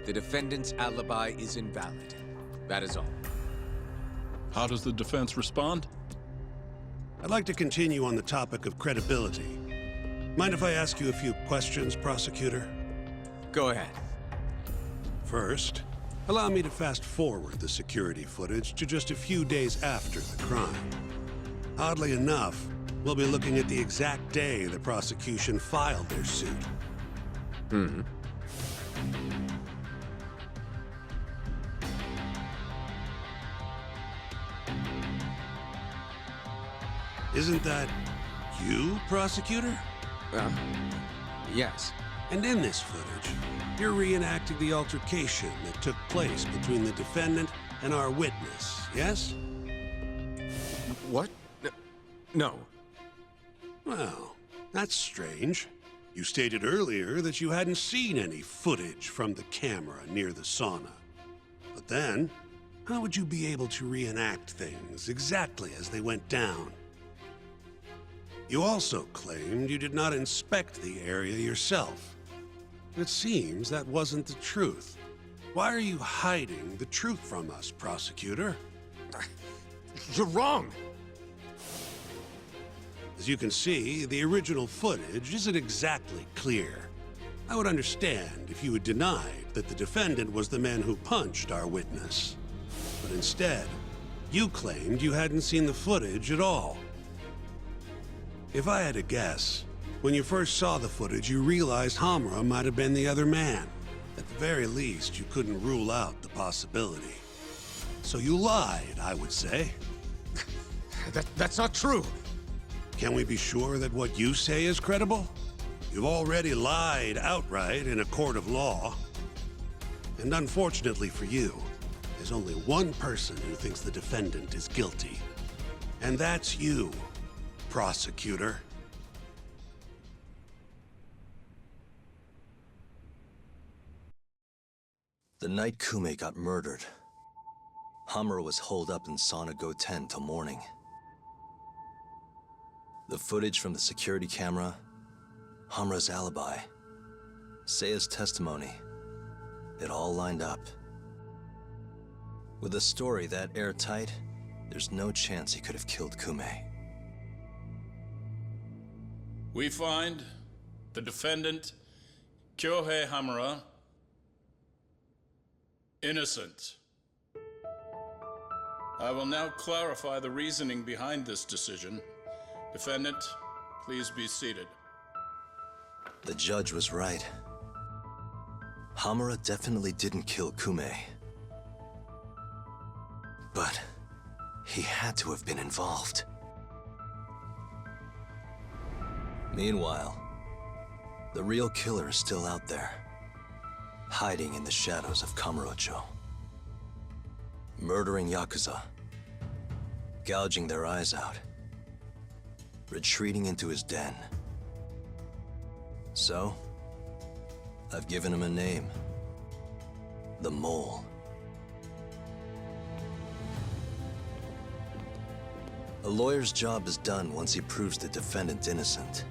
The defendant's alibi is invalid. That is all. How does the defense respond? I'd like to continue on the topic of credibility. Mind if I ask you a few questions, prosecutor? Go ahead. First, allow me to fast forward the security footage to just a few days after the crime. Oddly enough, we'll be looking at the exact day the prosecution filed their suit. Mm-hmm. Isn't that you, prosecutor? Yes. And in this footage, you're reenacting the altercation that took place between the defendant and our witness, yes? What? No. Well, that's strange. You stated earlier that you hadn't seen any footage from the camera near the sauna. But then, how would you be able to reenact things exactly as they went down? You also claimed you did not inspect the area yourself. It seems that wasn't the truth. Why are you hiding the truth from us, prosecutor? You're wrong! As you can see, the original footage isn't exactly clear. I would understand if you had denied that the defendant was the man who punched our witness. But instead, you claimed you hadn't seen the footage at all. If I had to guess, when you first saw the footage, you realized Hamura might have been the other man. At the very least, you couldn't rule out the possibility. So you lied, I would say. That's not true! Can we be sure that what you say is credible? You've already lied outright in a court of law. And unfortunately for you, there's only one person who thinks the defendant is guilty. And that's you, prosecutor. The night Kume got murdered, Hamura was holed up in Sauna Go 10 till morning. The footage from the security camera, Hamura's alibi, Seiya's testimony, it all lined up. With a story that airtight, there's no chance he could have killed Kume. We find the defendant, Kyohei Hamura, innocent. I will now clarify the reasoning behind this decision. Defendant, please be seated. The judge was right. Hamura definitely didn't kill Kume. But he had to have been involved. Meanwhile, the real killer is still out there, hiding in the shadows of Kamurocho. Murdering Yakuza, gouging their eyes out, retreating into his den. So, I've given him a name. The Mole. A lawyer's job is done once he proves the defendant innocent.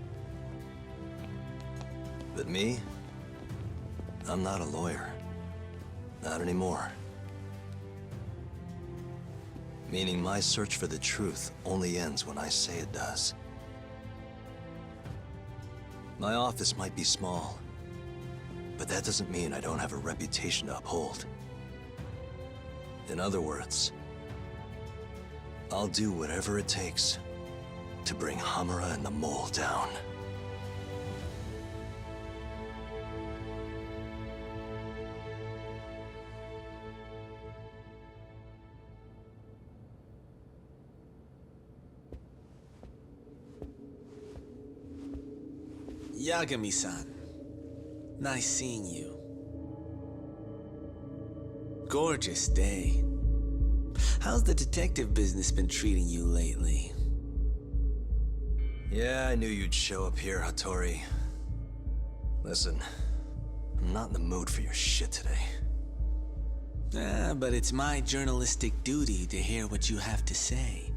But me? I'm not a lawyer. Not anymore. Meaning my search for the truth only ends when I say it does. My office might be small, but that doesn't mean I don't have a reputation to uphold. In other words, I'll do whatever it takes to bring Hamura and the Mole down. Yagami-san, nice seeing you. Gorgeous day. How's the detective business been treating you lately? Yeah, I knew you'd show up here, Hattori. Listen, I'm not in the mood for your shit today. But it's my journalistic duty to hear what you have to say.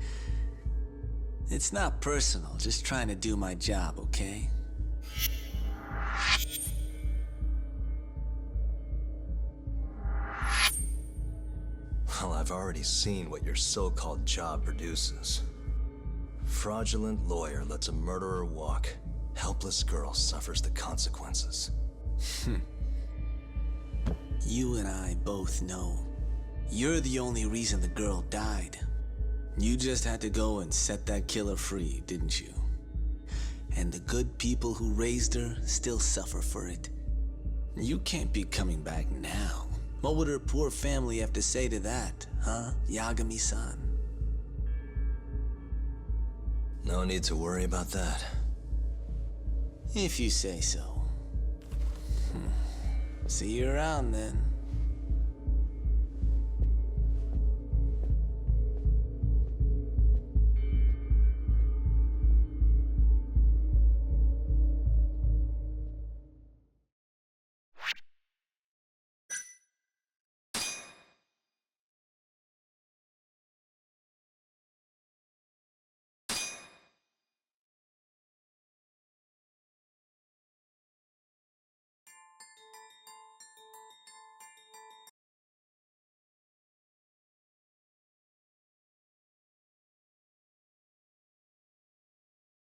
It's not personal, just trying to do my job, okay? Well, I've already seen what your so-called job produces. Fraudulent lawyer lets a murderer walk. Helpless girl suffers the consequences. You and I both know. You're the only reason the girl died. You just had to go and set that killer free, didn't you? And the good people who raised her still suffer for it. You can't be coming back now. What would her poor family have to say to that, huh, Yagami-san? No need to worry about that. If you say so. See you around then.